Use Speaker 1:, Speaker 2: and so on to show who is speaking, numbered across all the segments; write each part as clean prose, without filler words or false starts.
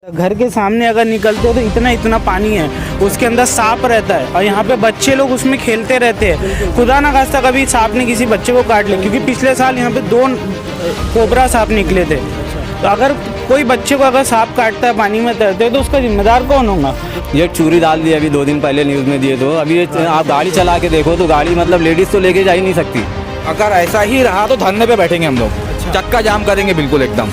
Speaker 1: घर के सामने अगर निकलते हो तो इतना इतना पानी है, उसके अंदर सांप रहता है और यहाँ पे बच्चे लोग उसमें खेलते रहते हैं। खुदा ना खास्ता कभी सांप ने किसी बच्चे को काट लिया, क्योंकि पिछले साल यहाँ पे 2 कोबरा सांप निकले थे। तो अगर कोई बच्चे को अगर सांप काटता है पानी में तैरते तो उसका जिम्मेदार कौन होगा?
Speaker 2: ये चूरी डाल दी अभी 2 दिन पहले न्यूज़ में दिए। तो अभी आप गाड़ी चला के देखो तो गाड़ी मतलब लेडीज़ तो लेके जा ही नहीं सकती।
Speaker 3: अगर ऐसा ही रहा तो धरने पे बैठेंगे हम लोग, चक्का जाम करेंगे बिल्कुल एकदम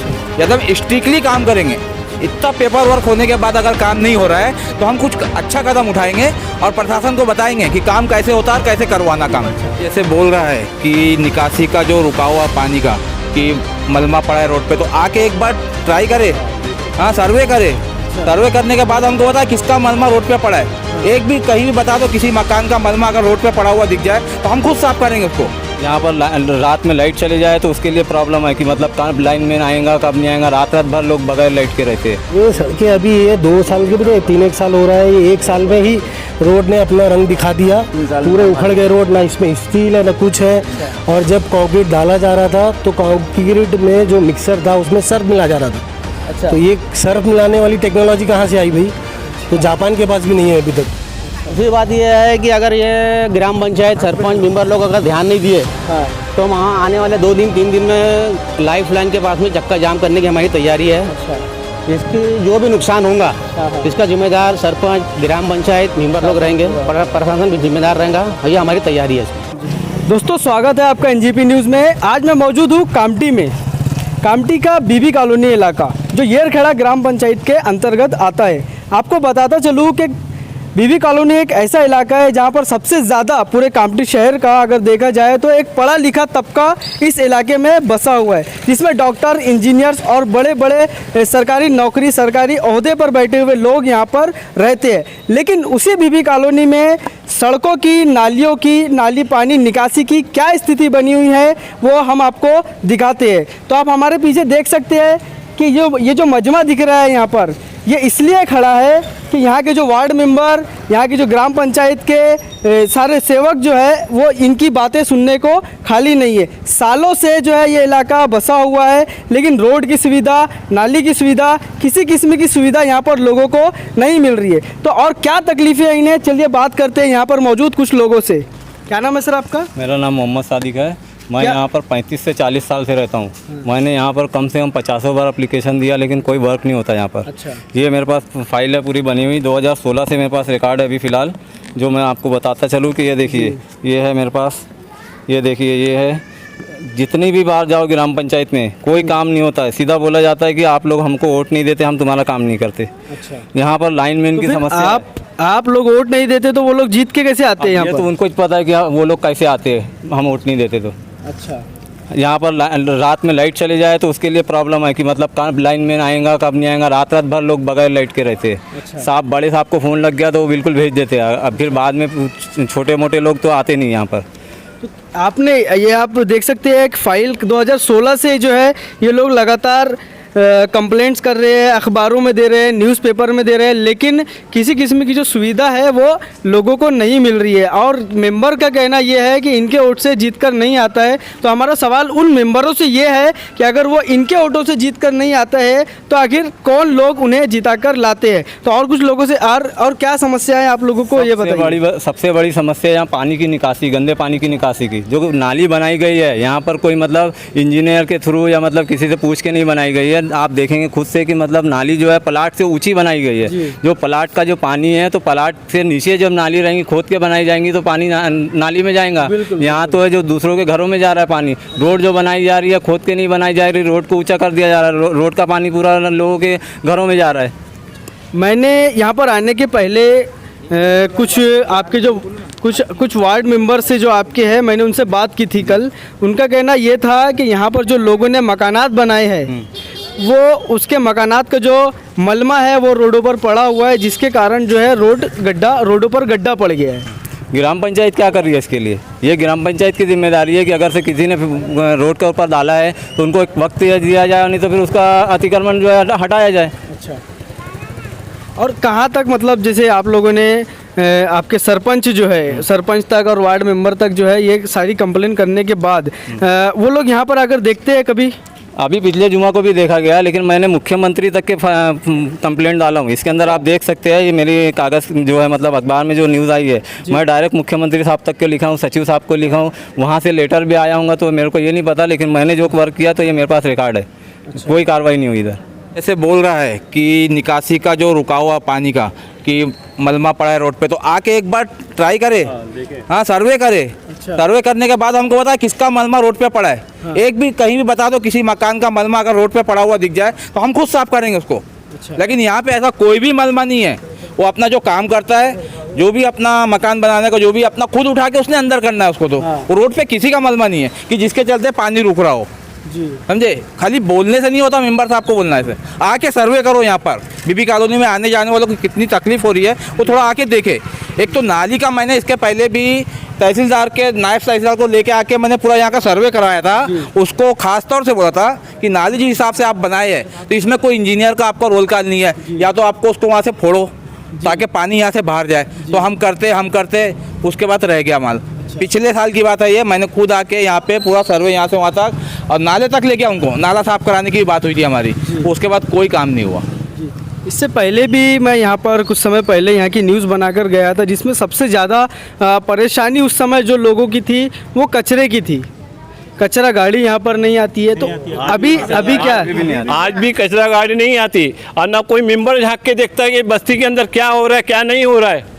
Speaker 3: स्ट्रिक्टली काम करेंगे। इतना पेपर वर्क होने के बाद अगर काम नहीं हो रहा है तो हम कुछ अच्छा कदम उठाएंगे और प्रशासन को बताएंगे कि काम कैसे होता है और कैसे करवाना काम। जैसे बोल रहा है कि निकासी का जो रुका हुआ पानी का कि मलमा पड़ा है रोड पे, तो आके एक बार ट्राई करे, हाँ सर्वे करे। सर्वे करने के बाद हमको पता है किसका मलमा रोड पे पड़ा है। एक भी कहीं भी बता दो किसी मकान का मलमा अगर रोड पे पड़ा हुआ दिख जाए तो हम खुद साफ करेंगे उसको।
Speaker 2: यहाँ पर रात में लाइट चले जाए तो उसके लिए प्रॉब्लम है कि मतलब कब लाइन में आएगा कब नहीं आएगा। रात भर लोग बगैर लाइट के रहते हैं।
Speaker 4: ये सड़कें अभी ये 2 साल के भी 3-1 साल हो रहा है, ये 1 साल में ही रोड ने अपना रंग दिखा दिया। पूरे उखड़ गए रोड, ना इसमें स्टील है ना कुछ है। और जब कंक्रीट डाला जा रहा था तो कंक्रीट में जो मिक्सर था उसमें सर्फ मिला जा रहा था। अच्छा। तो ये सर्फ मिलाने वाली टेक्नोलॉजी कहाँ से आई भाई? तो जापान के पास भी नहीं है अभी तक।
Speaker 5: दूसरी बात यह है कि अगर ये ग्राम पंचायत सरपंच मेंबर लोग अगर ध्यान नहीं दिए तो वहाँ आने वाले 2 दिन 3 दिन में लाइफ लाइन के पास में चक्का जाम करने की हमारी तैयारी है। इसकी जो भी नुकसान होगा इसका जिम्मेदार सरपंच, ग्राम पंचायत मेंबर लोग रहेंगे, प्रशासन भी जिम्मेदार रहेगा। ये हमारी तैयारी है।
Speaker 6: दोस्तों स्वागत है आपका एनजीपी न्यूज़ में। आज मैं मौजूद हूँ कामटी में। कामटी का बीबी कॉलोनी इलाका जो येरखेड़ा ग्राम पंचायत के अंतर्गत आता है। आपको बताता चलूँ कि बीबी कॉलोनी एक ऐसा इलाका है जहाँ पर सबसे ज़्यादा पूरे कामटी शहर का अगर देखा जाए तो एक पढ़ा लिखा तबका इस इलाके में बसा हुआ है, जिसमें डॉक्टर, इंजीनियर्स और बड़े बड़े सरकारी नौकरी, सरकारी ओहदे पर बैठे हुए लोग यहाँ पर रहते हैं। लेकिन उसी बीबी कॉलोनी में सड़कों की, नालियों की, नाली पानी निकासी की क्या स्थिति बनी हुई है वो हम आपको दिखाते हैं। तो आप हमारे पीछे देख सकते हैं कि ये जो मजमा दिख रहा है यहाँ पर, ये इसलिए खड़ा है कि यहाँ के जो वार्ड मेंबर, यहाँ की जो ग्राम पंचायत के सारे सेवक जो है वो इनकी बातें सुनने को खाली नहीं है। सालों से जो है ये इलाका बसा हुआ है, लेकिन रोड की सुविधा, नाली की सुविधा, किसी किस्म की सुविधा यहाँ पर लोगों को नहीं मिल रही है। तो और क्या तकलीफ़ें हैं इन्हें, चलिए बात करते हैं यहाँ पर मौजूद कुछ लोगों से। क्या नाम है सर आपका?
Speaker 2: मेरा नाम मोहम्मद सादिक है। मैं यहाँ पर 35 से 40 साल से रहता हूँ। मैंने यहाँ पर कम से कम 50 बार एप्लीकेशन दिया लेकिन कोई वर्क नहीं होता यहाँ पर। अच्छा। ये मेरे पास फाइल है पूरी बनी हुई, 2016 से मेरे पास रिकॉर्ड है अभी फ़िलहाल, जो मैं आपको बताता चलूँ कि ये देखिए, ये है मेरे पास, ये देखिए, ये है। जितनी भी बार जाओ ग्राम पंचायत में कोई काम नहीं होता है। सीधा बोला जाता है कि आप लोग हमको वोट नहीं देते, हम तुम्हारा काम नहीं करते। अच्छा। यहाँ पर लाइनमैन की समस्या।
Speaker 6: आप लोग वोट नहीं देते तो वो लोग जीत के कैसे आते हैं यहाँ पर?
Speaker 2: तो उनको पता है कि वो लोग कैसे आते हैं, हम वोट नहीं देते तो।
Speaker 6: अच्छा।
Speaker 2: यहाँ पर रात में लाइट चले जाए तो उसके लिए प्रॉब्लम है कि मतलब कब लाइन में आएगा कब नहीं आएगा। रात भर लोग बगैर लाइट के रहते हैं। अच्छा। साहब, बड़े साहब को फ़ोन लग गया तो वो बिल्कुल भेज देते हैं। अब फिर बाद में छोटे मोटे लोग तो आते नहीं यहाँ पर।
Speaker 6: तो आपने ये आप देख सकते हैं एक फ़ाइल 2016 से जो है ये लोग लगातार कंप्लेंट्स कर रहे हैं, अखबारों में दे रहे हैं, न्यूज़पेपर में दे रहे हैं, लेकिन किसी किस्म की जो सुविधा है वो लोगों को नहीं मिल रही है। और मेंबर का कहना ये है कि इनके वोट से जीत कर नहीं आता है। तो हमारा सवाल उन मेंबरों से ये है कि अगर वो इनके वोटों से जीत कर नहीं आता है तो आखिर कौन लोग उन्हें जिता कर लाते हैं? तो और कुछ लोगों से और क्या समस्या है आप लोगों को ये बताइए।
Speaker 2: सबसे बड़ी समस्या यहाँ पानी की निकासी, गंदे पानी की निकासी की। जो नाली बनाई गई है यहाँ पर कोई मतलब इंजीनियर के थ्रू या मतलब किसी से पूछ के नहीं बनाई गई है। आप देखेंगे खुद से कि मतलब नाली जो है प्लाट से ऊंची बनाई गई है। जो प्लाट का जो पानी है तो प्लाट से नीचे जब नाली रहेंगी, खोद के बनाई जाएंगी तो पानी नाली में जाएगा। यहाँ तो है जो दूसरों के घरों में जा रहा है पानी। रोड जो बनाई जा रही है खोद के नहीं बनाई जा रही, रोड को ऊंचा कर दिया जा रहा है, रोड का पानी पूरा लोगों के घरों में जा रहा है।
Speaker 6: मैंने यहाँ पर आने के पहले कुछ आपके जो कुछ वार्ड मेंबर से जो आपके हैं, मैंने उनसे बात की थी कल। उनका कहना ये था कि यहाँ पर जो लोगों ने मकानात बनाए हैं वो उसके मकानात का जो मलमा है वो रोडों पर पड़ा हुआ है, जिसके कारण जो है रोडों पर गड्ढा पड़ गया है।
Speaker 2: ग्राम पंचायत क्या कर रही है इसके लिए? ये ग्राम पंचायत की जिम्मेदारी है कि अगर से किसी ने रोड के ऊपर डाला है तो उनको एक वक्त दिया जाए, नहीं तो फिर उसका अतिक्रमण जो है हटाया जाए। अच्छा।
Speaker 6: और कहाँ तक मतलब जैसे आप लोगों ने आपके सरपंच जो है, सरपंच तक और वार्ड मेंबर तक जो है ये सारी कंप्लेन करने के बाद वो लोग यहाँ पर आकर देखते हैं कभी?
Speaker 2: अभी पिछले जुमा को भी देखा गया, लेकिन मैंने मुख्यमंत्री तक के कंप्लेंट डाला हूँ। इसके अंदर आप देख सकते हैं, ये मेरी कागज़ जो है मतलब अखबार में जो न्यूज़ आई है, मैं डायरेक्ट मुख्यमंत्री साहब तक के लिखा हूँ, सचिव साहब को लिखा हूँ, वहाँ से लेटर भी आया हूँ। तो मेरे को ये नहीं पता, लेकिन मैंने जो वर्क किया तो ये मेरे पास रिकॉर्ड है। कोई कार्रवाई नहीं हुई इधर।
Speaker 3: ऐसे बोल रहा है कि निकासी का जो रुका हुआ पानी का कि मलमा पड़ा है रोड पे, तो आके एक बार ट्राई करे, हाँ सर्वे करे। सर्वे करने के बाद हमको बताए किसका मलमा रोड पे पड़ा है। एक भी कहीं भी बता दो किसी मकान का मलमा अगर रोड पे पड़ा हुआ दिख जाए तो हम खुद साफ करेंगे उसको। लेकिन यहाँ पे ऐसा कोई भी मलमा नहीं है। वो अपना जो काम करता है, जो भी अपना मकान बनाने का जो भी अपना खुद उठा के उसने अंदर करना है उसको। तो वो रोड पे किसी का मलमा नहीं है कि जिसके चलते पानी रुक रहा हो। समझे, खाली बोलने से नहीं होता, मेंबर साहब को बोलना है। इसे आके सर्वे करो। यहाँ पर बीबी कॉलोनी में आने जाने वालों को कितनी तकलीफ हो रही है वो थोड़ा आके देखे। एक तो नाली का मैंने इसके पहले भी तहसीलदार के नायब तहसीलदार को लेके आके मैंने पूरा यहाँ का सर्वे कराया था। उसको खास तौर से बोला था कि नाली जिस हिसाब से आप बनाए हैं तो इसमें कोई इंजीनियर का आपका रोल कॉल नहीं है, या तो आपको उसको वहाँ से फोड़ो ताकि पानी यहाँ से बाहर जाए। तो हम करते उसके बाद रह गया माल। पिछले साल की बात है ये, मैंने खुद आके यहाँ पे पूरा सर्वे यहाँ से वहाँ तक और नाले तक ले गया उनको। नाला साफ कराने की बात हुई थी हमारी, उसके बाद कोई काम नहीं हुआ।
Speaker 6: इससे पहले भी मैं यहाँ पर कुछ समय पहले यहाँ की न्यूज़ बनाकर गया था, जिसमें सबसे ज़्यादा परेशानी उस समय जो लोगों की थी वो कचरे की थी। कचरा गाड़ी यहाँ पर नहीं आती है। तो अभी क्या है?
Speaker 7: आज भी कचरा गाड़ी नहीं आती और ना कोई मेंबर झांक के देखता है कि बस्ती के अंदर क्या हो रहा है क्या नहीं हो रहा है।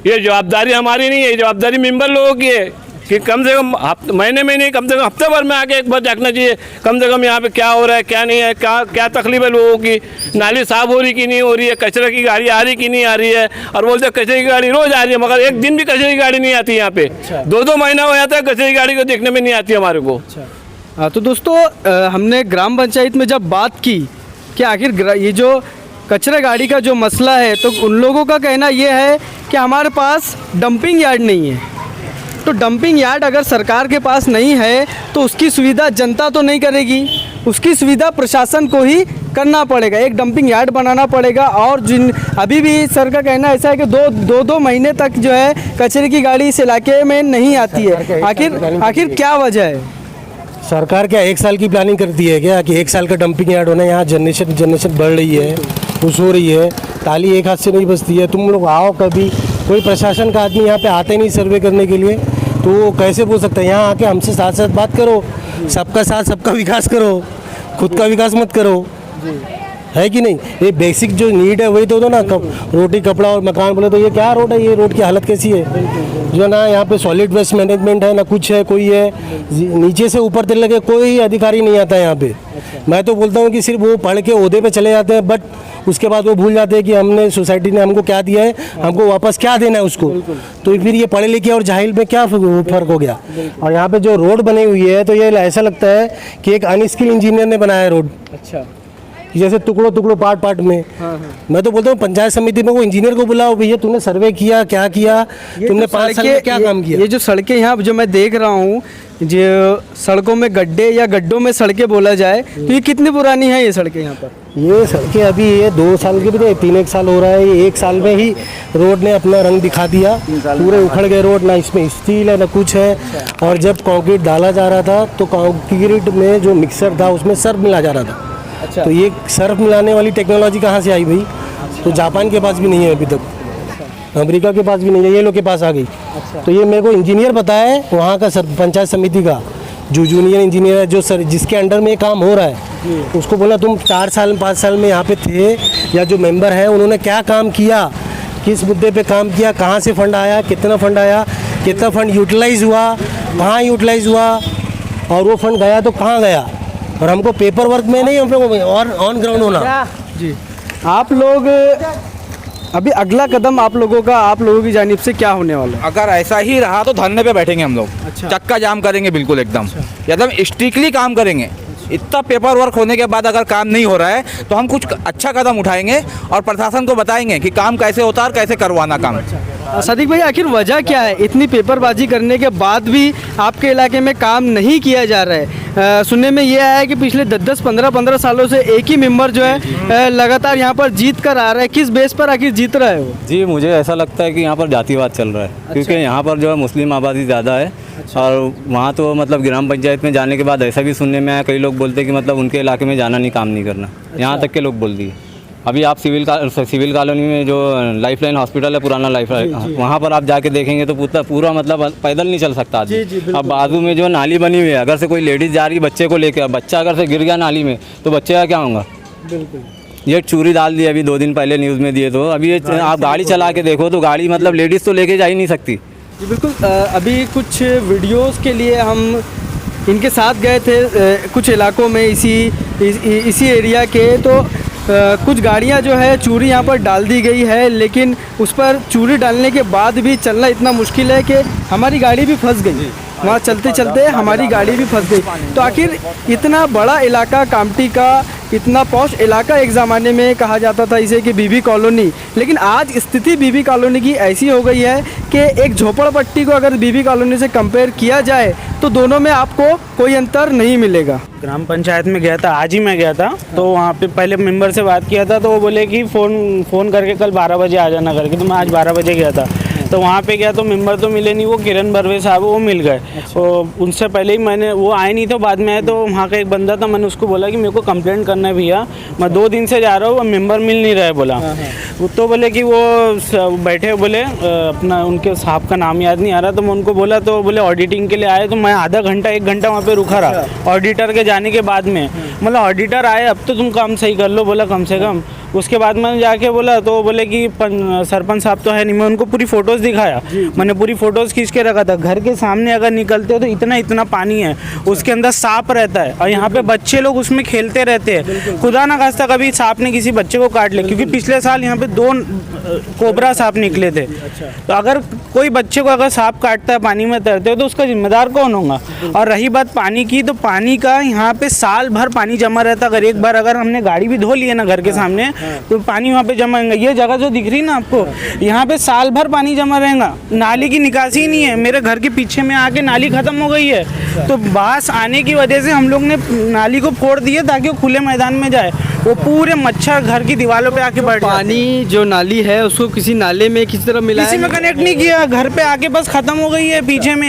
Speaker 7: ये जवाबदारी हमारी नहीं है, जवाबदारी मेंबर लोगों की है कि कम से कम महीने में नहीं, कम से कम हफ्ते भर में आके एक बार देखना चाहिए कम से कम यहाँ पे क्या हो रहा है क्या नहीं है, क्या तकलीफ है लोगों की। नाली साफ हो रही कि नहीं हो रही है, कचरे की गाड़ी आ रही कि नहीं आ रही है। और बोलते कचरे की गाड़ी रोज़ आ रही है, मगर एक दिन भी कचरे की गाड़ी नहीं आती यहाँ पे। 2-2 महीना हो जाता है कचरे की गाड़ी को देखने में नहीं आती हमारे को।
Speaker 6: तो दोस्तों हमने ग्राम पंचायत में जब बात की कि आखिर ये जो कचरा गाड़ी का जो मसला है, तो उन लोगों का कहना ये है कि हमारे पास डंपिंग यार्ड नहीं है। तो डंपिंग यार्ड अगर सरकार के पास नहीं है तो उसकी सुविधा जनता तो नहीं करेगी, उसकी सुविधा प्रशासन को ही करना पड़ेगा। एक डंपिंग यार्ड बनाना पड़ेगा। और जिन अभी भी सर का कहना ऐसा है कि दो महीने तक जो है कचरे की गाड़ी इस इलाके में नहीं आती है। आखिर क्या वजह है?
Speaker 4: सरकार क्या 1 साल की प्लानिंग करती है क्या कि 1 साल का डंपिंग यार्ड होना? यहाँ जनरेशन बढ़ रही है, खुश हो रही है, ताली एक हाथ से नहीं बजती है। तुम लोग आओ, कभी कोई प्रशासन का आदमी यहाँ पे आते नहीं सर्वे करने के लिए, तो वो कैसे बोल सकते हैं? यहाँ आके हमसे साथ साथ बात करो, सबका साथ सबका विकास करो, खुद का विकास मत करो, है कि नहीं? ये बेसिक जो नीड है वही तो दो ना। रोटी कपड़ा और मकान बोले तो ये क्या रोड है? ये रोड की हालत कैसी है? जो ना यहाँ पे सॉलिड वेस्ट मैनेजमेंट है ना कुछ है, कोई है नीचे से ऊपर तक लगे कोई अधिकारी नहीं आता है यहाँ पे। मैं तो बोलता हूँ कि सिर्फ वो पढ़ के ओहदे पे चले जाते हैं, बट उसके बाद वो भूल जाते हैं कि हमने सोसाइटी ने हमको क्या दिया है, हमको वापस क्या देना है उसको। तो फिर ये पढ़े लिखे और जाहिल में क्या फ़र्क हो गया? और यहाँ पे जो रोड बनी हुई है तो ये ऐसा लगता है कि एक अनस्किल इंजीनियर ने बनाया है रोड।
Speaker 6: अच्छा,
Speaker 4: जैसे टुकड़ों पार्ट में। मैं तो बोलता हूँ पंचायत समिति में वो इंजीनियर को बुलाओ, भैया तूने सर्वे किया, क्या किया तुमने, 5 साल में क्या काम किया?
Speaker 6: ये जो सड़कें यहाँ जो मैं देख रहा हूँ, जो सड़कों में गड्ढे या गड्ढों में सड़कें बोला जाए, तो ये कितनी पुरानी है ये सड़कें यहाँ पर?
Speaker 4: ये सड़कें अभी ये 2 साल की भी नहीं, 3-1 साल हो रहा है। ये 1 साल में ही रोड ने अपना रंग दिखा दिया, पूरे उखड़ गए रोड, ना इसमें स्टील है ना कुछ है। और जब कंक्रीट डाला जा रहा था तो कंक्रीट में जो मिक्सर था उसमें सर्फ मिला जा रहा था।
Speaker 6: अच्छा।
Speaker 4: तो ये सर्फ मिलाने वाली टेक्नोलॉजी कहाँ से आई भाई? तो जापान के पास भी नहीं है अभी तक, अमेरिका के पास भी नहीं है, ये लोग के पास आ गई। तो ये मेरे को इंजीनियर पता है वहाँ का पंचायत समिति का, जो जूनियर इंजीनियर है, जो सर जिसके अंडर में ये काम हो रहा है, उसको बोला तुम 4 साल 5 साल में यहाँ पे थे, या जो मेंबर है उन्होंने क्या काम किया, किस मुद्दे पे काम किया, कहाँ से फंड आया, कितना फंड यूटिलाइज हुआ, कहाँ यूटिलाइज हुआ, और वो फंड गया तो कहाँ गया। और हमको पेपर वर्क में नहीं, और ऑन ग्राउंड होना।
Speaker 6: जी, आप लोग अभी अगला कदम आप लोगों की जानिब से क्या होने वाला है?
Speaker 3: अगर ऐसा ही रहा तो धरने पे बैठेंगे हम लोग।
Speaker 6: अच्छा।
Speaker 3: चक्का जाम करेंगे बिल्कुल, एकदम स्ट्रिक्टली काम करेंगे। इतना पेपर वर्क होने के बाद अगर काम नहीं हो रहा है तो हम कुछ अच्छा कदम उठाएंगे और प्रशासन को बताएंगे कि काम कैसे होता है और कैसे करवाना काम।
Speaker 6: सदीक भाई, आखिर वजह क्या है? इतनी पेपरबाजी करने के बाद भी आपके इलाके में काम नहीं किया जा रहा है। सुनने में ये आया है कि पिछले 10-10, 15-15 सालों से एक ही मेंबर जो है लगातार यहाँ पर जीत कर आ रहा है। किस बेस पर आखिर जीत रहा है वो?
Speaker 2: जी, मुझे ऐसा लगता है कि यहाँ पर जातिवाद चल रहा है। क्योंकि यहाँ पर जो है मुस्लिम आबादी ज़्यादा है, और वहाँ तो मतलब ग्राम पंचायत में जाने के बाद ऐसा भी सुनने में आया, कई लोग बोलते कि मतलब उनके इलाके में जाना नहीं, काम नहीं करना, यहाँ तक के लोग बोल दिए। अभी आप सिविल कॉलोनी में जो लाइफलाइन हॉस्पिटल है, पुराना लाइफलाइन, वहाँ पर आप जाके देखेंगे तो पूरा मतलब पैदल नहीं चल सकता आदमी। अब बाजू में जो नाली बनी हुई है, अगर से कोई लेडीज़ जा रही बच्चे को लेकर, बच्चा अगर से गिर गया नाली में तो बच्चे का क्या होगा? ये चूरी डाल दी अभी 2 दिन पहले न्यूज़ में दिए, तो अभी ये आप गाड़ी चला के देखो तो गाड़ी मतलब लेडीज़ तो लेके जा ही नहीं सकती।
Speaker 6: जी बिल्कुल। अभी कुछ वीडियोस के लिए हम इनके साथ गए थे कुछ इलाकों में, इसी एरिया के, तो कुछ गाड़ियां जो है चूरी यहाँ पर डाल दी गई है, लेकिन उस पर चूरी डालने के बाद भी चलना इतना मुश्किल है कि हमारी गाड़ी भी फंस गई, वहाँ चलते चलते हमारी गाड़ी भी फंस गई। तो आखिर इतना बड़ा इलाका कामटी का, इतना पॉश इलाका एक ज़माने में कहा जाता था इसे कि बीबी कॉलोनी, लेकिन आज स्थिति बीबी कॉलोनी की ऐसी हो गई है कि एक झोपड़पट्टी को अगर बीबी कॉलोनी से कंपेयर किया जाए तो दोनों में आपको कोई अंतर नहीं मिलेगा।
Speaker 1: ग्राम पंचायत में गया था, आज ही मैं गया था, तो वहाँ पे पहले मेंबर से बात किया था, तो वो बोले कि फ़ोन करके कल 12 बजे आ जाना करके, तो मैं आज 12 बजे गया था। तो वहाँ पे गया तो मेंबर तो मिले नहीं, वो किरण बर्वे साहब वो मिल गए। तो उनसे पहले ही वो आए नहीं, तो बाद में आए, तो वहाँ का एक बंदा था, मैंने उसको बोला कि मेरे को कंप्लेंट करना है भैया, मैं 2 दिन से जा रहा हूँ, मेंबर मिल नहीं रहे बोला। तो बोले कि वो बैठे, बोले अपना उनके साहब का नाम याद नहीं आ रहा, तो मैं उनको बोला, तो बोले ऑडिटिंग के लिए आए, तो मैं आधा घंटा 1 घंटा वहाँ पे रुका रहा ऑडिटर के जाने के बाद में। मतलब ऑडिटर आए, अब तो तुम काम सही कर लो, बोला कम से कम। उसके बाद मैंने जाके बोला, तो बोले कि सरपंच साहब तो है नहीं। मैं उनको पूरी फ़ोटोज़ दिखाया, मैंने पूरी फ़ोटोज़ खींच के रखा था। घर के सामने अगर निकलते हो तो इतना पानी है, उसके अंदर सांप रहता है, और यहाँ पे बच्चे लोग उसमें खेलते रहते हैं। खुदा ना खास्ता कभी सांप ने किसी बच्चे को काट ले, क्योंकि पिछले साल यहाँ पे 2 कोबरा सांप निकले थे। तो अगर कोई बच्चे को अगर सांप काटता है पानी में तैरते हो तो उसका जिम्मेदार कौन होगा? और रही बात पानी की, तो पानी का यहाँ पे साल भर पानी जमा रहता है। अगर एक बार अगर हमने गाड़ी भी धो ली है ना घर के सामने, तो पानी वहाँ पे जमा रहेगा। ये जगह जो दिख रही ना आपको, यहाँ पे साल भर पानी जमा रहेगा, नाली की निकासी नहीं है। मेरे घर के पीछे में आके नाली खत्म हो गई है, तो बास आने की वजह से हम लोग ने नाली को फोड़ दिया ताकि वो खुले मैदान में जाए। वो पूरे मच्छर घर की दीवारों पे आके बैठ,
Speaker 6: पानी जो नाली है उसको किसी नाले में किसी तरह मिला,
Speaker 1: किसी में कनेक्ट नहीं किया, घर पे आके बस खत्म हो गई है।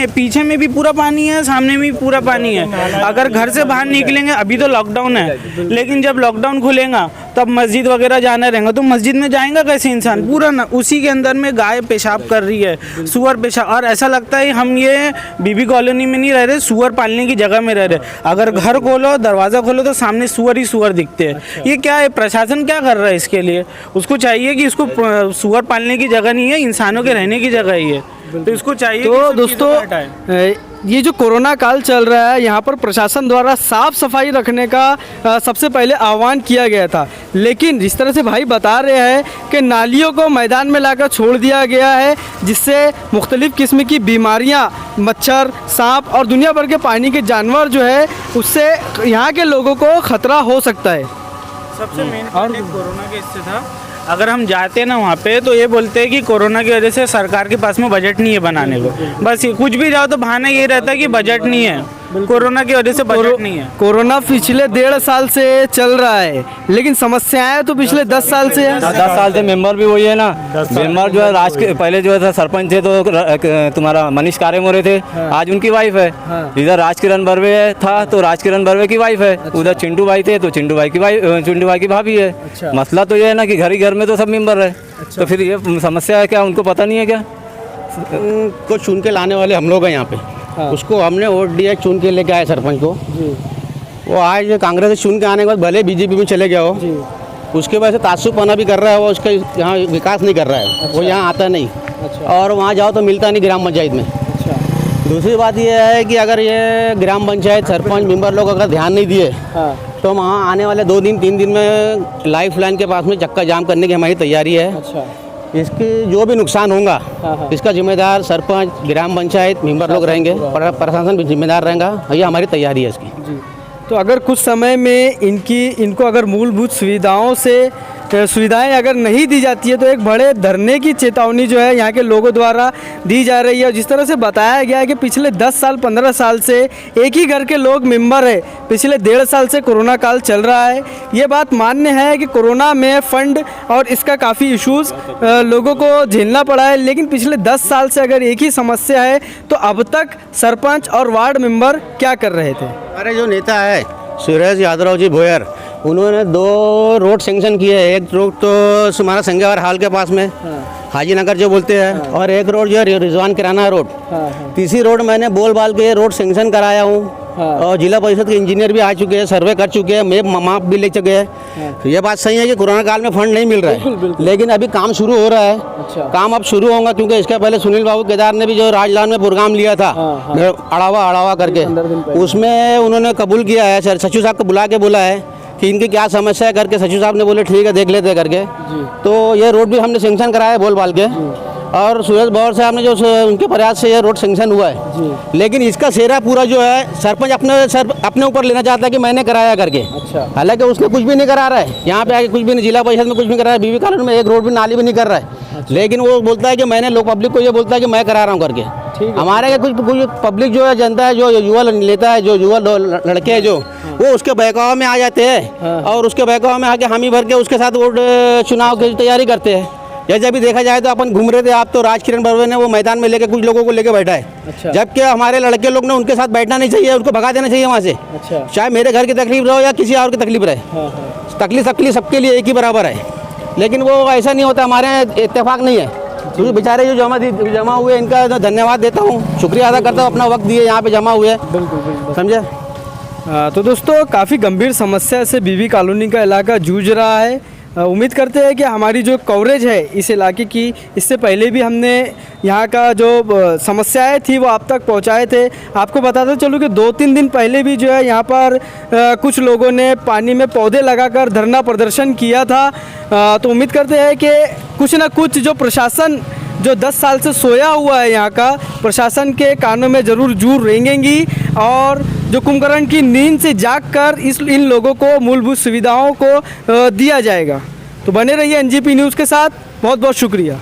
Speaker 1: पीछे में भी पूरा पानी है, सामने में भी पूरा पानी है। अगर घर से बाहर निकलेंगे, अभी तो लॉकडाउन है, लेकिन जब लॉकडाउन खुलेगा तब मस्जिद वगैरह जाना रहेगा, तो मस्जिद में जाएगा कैसे इंसान? पूरा उसी के अंदर में गाय पेशाब कर रही है, सुअर पेशाब, और ऐसा लगता है हम ये बीबी कॉलोनी में नहीं रह रहे, सुअर पालने की जगह में रह रहे। अगर घर खोलो, दरवाज़ा खोलो तो सामने सुअर ही सुअर दिखते हैं। ये क्या है? प्रशासन क्या कर रहा है इसके लिए? उसको चाहिए कि इसको सुअर पालने की जगह नहीं है, इंसानों के रहने की जगह ही है, तो इसको चाहिए।
Speaker 6: तो दोस्तों, ये जो कोरोना काल चल रहा है, यहाँ पर प्रशासन द्वारा साफ सफाई रखने का सबसे पहले आह्वान किया गया था, लेकिन जिस तरह से भाई बता रहे हैं कि नालियों को मैदान में लाकर छोड़ दिया गया है, जिससे मुख्तलिफ़ किस्म की बीमारियाँ, मच्छर, सांप और दुनिया भर के पानी के जानवर जो है, उससे यहाँ के लोगों को खतरा हो सकता है।
Speaker 1: सबसे मेन और कोरोना के इससे था, अगर हम जाते हैं ना वहाँ पे, तो ये बोलते हैं कि कोरोना की वजह से सरकार के पास में बजट नहीं है बनाने को। बस कुछ भी जाओ तो बहाना ये रहता है कि बजट नहीं है, कोरोना की वजह से बजट नहीं है।
Speaker 6: कोरोना पिछले 1.5 साल से चल रहा है, लेकिन समस्याएं तो पिछले 10 साल से है।
Speaker 2: 10 साल से मेंबर भी वही है ना। मेंबर जो है पहले जो है सरपंच थे तो तुम्हारा मनीष कारेमोरे थे, आज उनकी वाइफ है। इधर राजकिरण बर्वे था तो राजकिरण बर्वे की वाइफ है। उधर चिंटू भाई थे तो चिंटू भाई की भाभी है। मसला तो ये है ना कि घर ही घर में तो सब मेंबर है, तो फिर ये समस्या है क्या? उनको पता नहीं है क्या?
Speaker 5: को चुन के लाने वाले हम लोग हैं यहाँ पे। उसको हमने वोट दिया, चुन के लेके आए सरपंच को। वो आज कांग्रेस से चुन के आने के बाद भले बीजेपी में चले गया हो, उसके वजह से तासुबपना भी कर रहा है वो, उसका यहाँ विकास नहीं कर रहा है। वो यहाँ आता नहीं, और वहाँ जाओ तो मिलता नहीं ग्राम पंचायत में। दूसरी बात ये है कि अगर ये ग्राम पंचायत सरपंच मेंबर लोग अगर ध्यान नहीं दिए तो वहाँ आने वाले 2 दिन 3 दिन में लाइफ लाइन के पास में चक्का जाम करने की हमारी तैयारी है। इसकी जो भी नुकसान होगा इसका जिम्मेदार सरपंच, ग्राम पंचायत मेंबर लोग रहेंगे, प्रशासन भी जिम्मेदार रहेगा। ये हमारी तैयारी है इसकी।
Speaker 6: तो अगर कुछ समय में इनको अगर मूलभूत सुविधाएं अगर नहीं दी जाती है तो एक बड़े धरने की चेतावनी जो है यहाँ के लोगों द्वारा दी जा रही है। जिस तरह से बताया गया है कि पिछले 10 साल 15 साल से एक ही घर के लोग मेंबर है, पिछले 1.5 साल से कोरोना काल चल रहा है। ये बात मान्य है कि कोरोना में फंड और इसका काफ़ी इश्यूज़ लोगों को झेलना पड़ा है, लेकिन पिछले 10 साल से अगर एक ही समस्या है तो अब तक सरपंच और वार्ड मेंबर क्या कर रहे थे?
Speaker 5: हमारे जो नेता है सुरेश यादव जी भोयर, उन्होंने 2 रोड सेंक्शन किए हैं। एक रोड तो हमारा संगेवार हाल के पास में हाजी नगर जो बोलते हैं, और एक रोड जो है रिजवान किराना रोड। तीसरी रोड मैंने बोल बाल के रोड सेंक्शन कराया हूँ और जिला परिषद के इंजीनियर भी आ चुके हैं, सर्वे कर चुके हैं, मैप माप भी ले चुके हैं। तो ये बात सही है कि कोरोना काल में फंड नहीं मिल रहा है, लेकिन अभी काम शुरू हो रहा है। काम अब शुरू होगा, क्योंकि इसके पहले सुनील बाबू केदार ने भी जो राजलान में प्रोग्राम लिया था अड़ावा करके, उसमें उन्होंने कबूल किया है। सचिव साहब को बुला के बोला है कि इनकी क्या समस्या है करके, सचिव साहब ने बोले ठीक है देख लेते हैं करके। तो ये रोड भी हमने सेंक्शन कराया है बोल बाल के, और सुरेश भवर साहब ने जो उनके प्रयास से ये रोड सेंक्शन हुआ है। लेकिन इसका सेरा पूरा जो है सरपंच अपने ऊपर लेना चाहता है कि मैंने कराया करके। हालांकि उसने कुछ भी नहीं करा रहा है, यहाँ पे आके कुछ भी नहीं, जिला परिषद में कुछ नहीं करा रहा है, बीबी कॉलोनी में एक रोड भी नाली भी नहीं कर रहा है। लेकिन वो बोलता है कि मैंने लोग पब्लिक को ये बोलता है कि मैं करा रहा हूँ करके। हमारे यहाँ कुछ पब्लिक जो है, जनता है, जो युवा लेता है, जो युवा लड़के हैं जो, वो उसके बहकाव में आ जाते हैं और उसके बहकाव में आके हामी भर के उसके साथ वोट चुनाव की तैयारी करते हैं। जैसे अभी देखा जाए तो अपन घूम रहे थे, आप तो राज किरण बर्वे ने वो मैदान में लेके कुछ लोगों को लेके बैठा है, जबकि हमारे लड़के लोग ने उनके साथ बैठना नहीं चाहिए, उनको भगा देना चाहिए वहाँ से। चाहे मेरे घर की तकलीफ रहो या किसी और की तकलीफ रहे, तकलीफ सबके लिए एक ही बराबर है। लेकिन वो ऐसा नहीं होता, हमारे यहाँ इत्तेफाक नहीं है। क्योंकि बेचारे जो जमा हुए, इनका धन्यवाद देता हूँ, शुक्रिया अदा करता हूँ, अपना वक्त दिए यहाँ पे जमा हुए, समझे।
Speaker 6: तो दोस्तों, काफ़ी गंभीर समस्या से बीबी कॉलोनी का इलाका जूझ रहा है। उम्मीद करते हैं कि हमारी जो कवरेज है इस इलाके की, इससे पहले भी हमने यहाँ का जो समस्याएं थी वो आप तक पहुँचाए थे। आपको बताते चलूँ कि 2-3 दिन पहले भी जो है यहाँ पर कुछ लोगों ने पानी में पौधे लगाकर धरना प्रदर्शन किया था। तो उम्मीद करते हैं कि कुछ ना कुछ जो प्रशासन जो 10 साल से सोया हुआ है, यहाँ का प्रशासन के कानों में ज़रूर जूर रेंगेंगी और जो कुंभकर्ण की नींद से जागकर इन लोगों को मूलभूत सुविधाओं को दिया जाएगा। तो बने रहिए एनजीपी न्यूज़ के साथ। बहुत बहुत शुक्रिया।